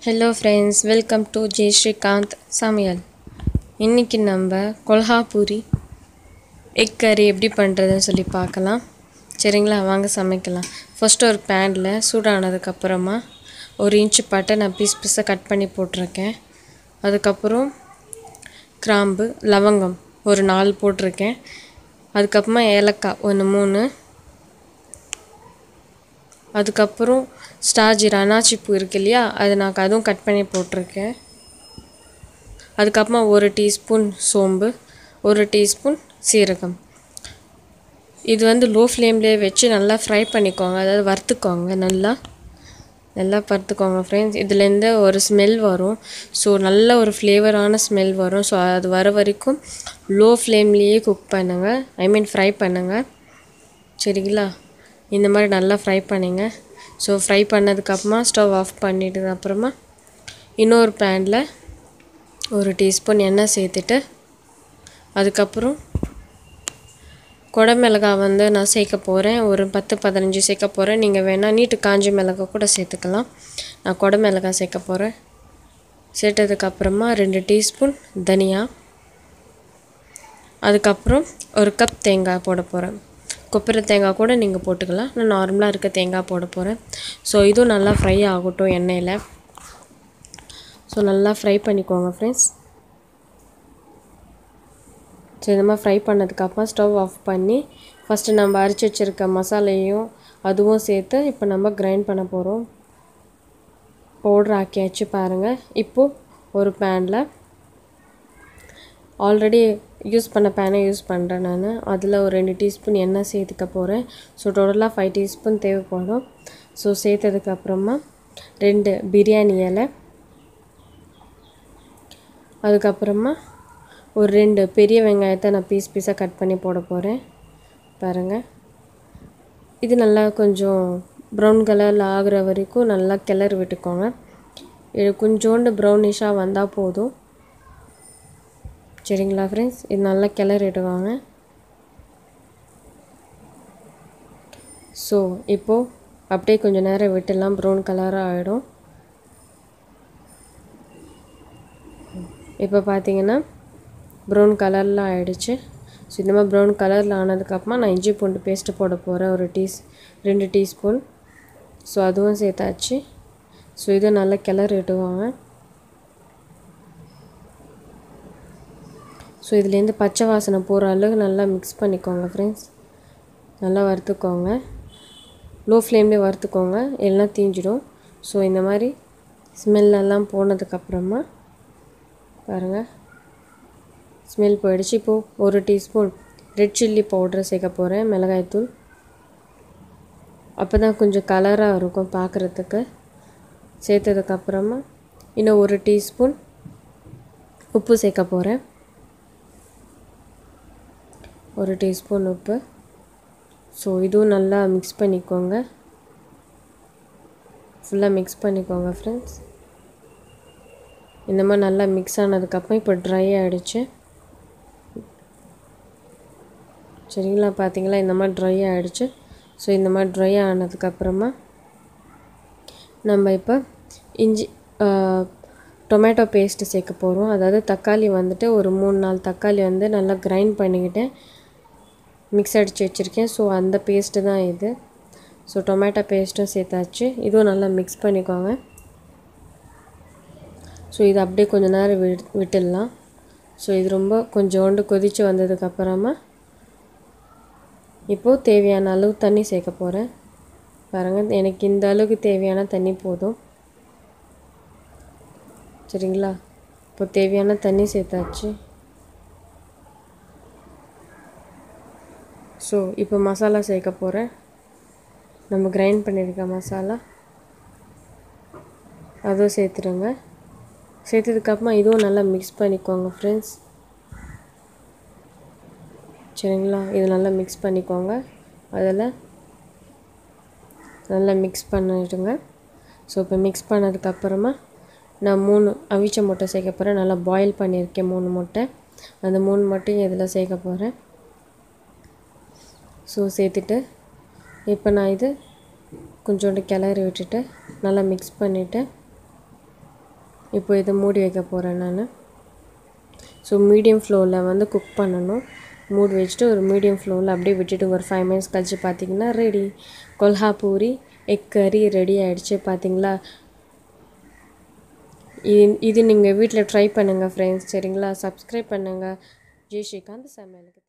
Hello friends, welcome to J. Srikanth Samuel. இன்னைக்கு நம்ம கொல்ஹாபூரி egg கறி எப்படி பண்ணுறதுன்னு சொல்லி பார்க்கலாம். சரிங்களா, வாங்க சமைக்கலாம். ஃபர்ஸ்ட் ஒரு பேனில் சூடானதுக்கு அப்புறமா 1 இன்ச் பட்டை நான் பீஸாக கட் பண்ணி போட்டிருக்கேன். அதுக்கப்புறம் கிராம்பு, லவங்கம் ஒரு 4 போட்டிருக்கேன். அதுக்கப்புறமா ஏலக்காய் 3, அதுக்கப்புறம் ஸ்டார் ஜீரா அன்னாச்சி பூ இருக்கு இல்லையா, அது நான் அதுவும் கட் பண்ணி போட்டிருக்கேன். அதுக்கப்புறமா 1 டீஸ்பூன் சோம்பு, 1 டீஸ்பூன் சீரகம். இது லோ ஃப்ளேம்லேயே வச்சு நல்லா ஃப்ரை பண்ணிக்கோங்க, அதாவது வறுத்துக்கோங்க. நல்லா வறுத்துக்கோங்க ஃப்ரெண்ட்ஸ். இதுலேருந்து ஒரு ஸ்மெல் வரும். ஸோ நல்ல ஒரு ஃப்ளேவரான ஸ்மெல் வரும். ஸோ அது வர வரைக்கும் லோ ஃப்ளேம்லேயே குக் பண்ணுங்கள், ஃப்ரை பண்ணுங்கள். சரிங்களா, இந்த மாதிரி நல்லா ஃப்ரை பண்ணிங்க. ஸோ ஃப்ரை பண்ணதுக்கப்புறமா ஸ்டவ் ஆஃப் பண்ணிட்டு அப்புறமா இன்னொரு பேனில் 1 டீஸ்பூன் எண்ணெய் சேர்த்துட்டு, அதுக்கப்புறம் குடமிளகாய் நான் சேர்க்க போகிறேன். ஒரு 10-15 சேர்க்க போகிறேன். நீங்கள் வேணால் நீட்டு காஞ்ச மிளகாய் கூட சேர்த்துக்கலாம். நான் குடமிளகாய் சேர்க்க போகிறேன். சேர்த்ததுக்கப்புறமா 2 டீஸ்பூன் தனியா, அதுக்கப்புறம் 1 கப் தேங்காய் போட போகிறேன். கொப்பரை தேங்காய் கூட நீங்கள் போட்டுக்கலாம். நான் நார்மலாக இருக்க தேங்காய் போட போகிறேன். ஸோ இதுவும் நல்லா ஃப்ரை ஆகட்டும் எண்ணெயில். ஸோ நல்லா ஃப்ரை பண்ணிக்கோங்க ஃப்ரெண்ட்ஸ். ஸோ இந்த மாதிரி ஃப்ரை பண்ணதுக்கப்புறம் ஸ்டவ் ஆஃப் பண்ணி ஃபஸ்ட்டு நம்ம அரைச்சி வச்சுருக்க மசாலையும் அதுவும் சேர்த்து இப்போ நம்ம கிரைண்ட் பண்ண போகிறோம். பவுட்ரு ஆக்கியாச்சு பாருங்கள். இப்போது ஒரு பேனில் ஆல்ரெடி யூஸ் பண்ண பேனை யூஸ் பண்ணுறேன் நான். அதில் ஒரு 2 டீஸ்பூன் எண்ணெய் சேர்த்துக்க போகிறேன். ஸோ டோட்டலாக 5 டீஸ்பூன் தேவைப்படும். ஸோ சேர்த்ததுக்கப்புறமா 2 பிரியாணி இலை, அதுக்கப்புறமா ஒரு 2 பெரிய வெங்காயத்தை நான் பீஸாக கட் பண்ணி போட போகிறேன். பாருங்கள், இது நல்லா கொஞ்சம் ப்ரௌன் கலரில் ஆகிற வரைக்கும் நல்லா கிளறி விட்டுக்கோங்க. இது கொஞ்சோண்டு ப்ரௌனிஷாக வந்தால் போதும். சரிங்களா ஃப்ரெண்ட்ஸ், இது நல்லா கிளறிடுவாங்க. ஸோ இப்போது அப்படியே கொஞ்சம் நேரம் விட்டுலாம், ப்ரௌன் கலராக ஆகிடும். இப்போ பார்த்தீங்கன்னா ப்ரௌன் கலரில் ஆகிடுச்சு. ஸோ இந்த மாதிரி ப்ரௌன் கலரில் ஆனதுக்கப்புறமா நான் இஞ்சி பூண்டு பேஸ்ட்டு போட போகிறேன். 2 டீஸ்பூன். ஸோ அதுவும் சேர்த்தாச்சு. ஸோ இதை நல்லா கிளறிடுவாங்க. ஸோ இதுலேருந்து பச்சை வாசனை போகிற அளவுக்கு நல்லா மிக்ஸ் பண்ணிக்கோங்க ஃப்ரெண்ட்ஸ். நல்லா வறுத்துக்கோங்க, லோ ஃப்ளேம்லேயே வறுத்துக்கோங்க, எல்லாம் தீஞ்சிடும். ஸோ இந்த மாதிரி ஸ்மெல்லெல்லாம் போனதுக்கப்புறமா பாருங்கள், ஸ்மெல் போயிடுச்சு. இப்போது 1 டீஸ்பூன் ரெட் சில்லி பவுடரை சேர்க்க போகிறேன், மிளகாய்த்தூள். அப்போ தான் கொஞ்சம் கலராக இருக்கும் பார்க்குறதுக்கு. சேர்த்ததுக்கப்புறமா இன்னும் 1 டீஸ்பூன் உப்பு சேர்க்க போகிறேன். 1 டீஸ்பூன் உப்பு. ஸோ இதுவும் நல்லா மிக்ஸ் பண்ணிக்கோங்க, ஃபுல்லாக மிக்ஸ் பண்ணிக்கோங்க ஃப்ரெண்ட்ஸ். இந்த மாதிரி நல்லா மிக்ஸ் ஆனதுக்கப்புறம் இப்போ ட்ரை ஆகிடுச்சு. சரிங்களா, பார்த்தீங்களா, இந்த மாதிரி ட்ரை ஆகிடுச்சு. ஸோ இந்த மாதிரி ட்ரை ஆனதுக்கப்புறமா நம்ம இப்போ டொமேட்டோ பேஸ்ட்டு சேர்க்க போகிறோம். அதாவது தக்காளி ஒரு 3-4 தக்காளி நல்லா கிரைண்ட் பண்ணிக்கிட்டு மிக்ஸ் அடித்து வச்சுருக்கேன். ஸோ அந்த பேஸ்ட்டு தான் இது. ஸோ டொமேட்டோ பேஸ்ட்டும் சேர்த்தாச்சு. இதுவும் நல்லா மிக்ஸ் பண்ணிக்கோங்க. ஸோ இது அப்படியே கொஞ்சம் நேரம் விட்டுடலாம். ஸோ இது ரொம்ப கொஞ்சோண்டு கொதித்து வந்ததுக்கப்புறமா இப்போது தேவையான அளவு தண்ணி சேர்க்க போகிறேன். பாருங்கள், எனக்கு இந்த அளவுக்கு தேவையான தண்ணி போதும். சரிங்களா, இப்போ தேவையான தண்ணி சேர்த்தாச்சு. ஸோ இப்போ மசாலா சேர்க்க போகிறேன். நம்ம கிரைண்ட் பண்ணியிருக்க மசாலா அதுவும் சேர்த்துருங்க. சேர்த்ததுக்கப்புறமா இதுவும் நல்லா மிக்ஸ் பண்ணிக்கோங்க ஃப்ரெண்ட்ஸ். சரிங்களா, இது நல்லா மிக்ஸ் பண்ணிக்கோங்க. அதில் நல்லா மிக்ஸ் பண்ணிவிடுங்க. ஸோ இப்போ மிக்ஸ் பண்ணதுக்கப்புறமா நான் 3 அவிச்ச முட்டை சேர்க்க போகிறேன். நல்லா பாயில் பண்ணியிருக்கேன் 3 முட்டை. அந்த 3 முட்டையும் இதில் சேர்க்க போகிறேன். ஸோ சேர்த்துட்டு இப்போ நான் இது கொஞ்சோண்டு கிளறி விட்டுட்டு நல்லா மிக்ஸ் பண்ணிவிட்டு இப்போ இதை மூடி வைக்க போகிறேன் நான். ஸோ மீடியம் ஃப்ளோவில் வந்து குக் பண்ணணும். மூடி வச்சுட்டு ஒரு மீடியம் ஃப்ளோவில் அப்படியே விட்டுட்டு ஒரு 5 மினிட்ஸ் கழிச்சு பார்த்தீங்கன்னா ரெடி. கொல்ஹாப்பூரி எக் கறி ரெடி ஆகிடுச்சு பார்த்தீங்களா. இது நீங்கள் வீட்டில் ட்ரை பண்ணுங்கள் ஃப்ரெண்ட்ஸ், சரிங்களா. சப்ஸ்கிரைப் பண்ணுங்கள். ஜெய் ஸ்ரீகாந்த் சமையலுக்கு.